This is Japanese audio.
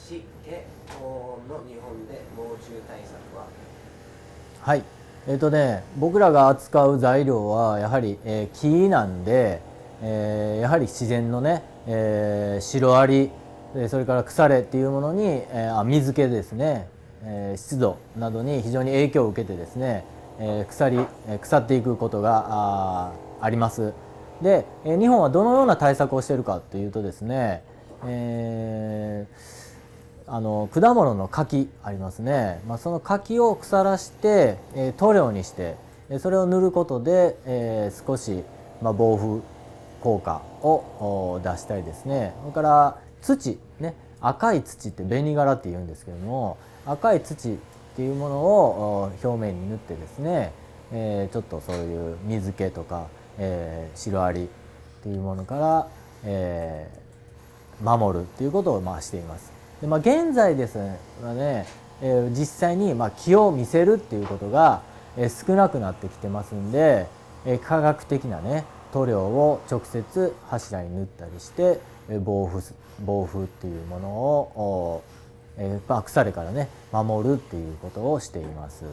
湿気高温の日本で猛獣対策は？はい。僕らが扱う材料はやはり、木なんで、やはり自然のね、シロアリ、それから腐れっていうものに、水気ですね、湿度などに非常に影響を受けてですね、腐っていくことがあります。で、日本はどのような対策をしているかというとですね、果物の柿ありますね、その柿を腐らして、塗料にして、それを塗ることで、少し、防風効果を出したりですね、それから土ね、赤い土って紅殻って言うんですけども、赤い土っていうものを表面に塗ってですね、ちょっとそういう水気とか、シロアリっていうものから、守るっていうことをしています。で、現在ですね、実際に木を見せるっていうことが少なくなってきてますんで、科学的なね塗料を直接柱に塗ったりして防風っていうものを、腐れからね守るっていうことをしています。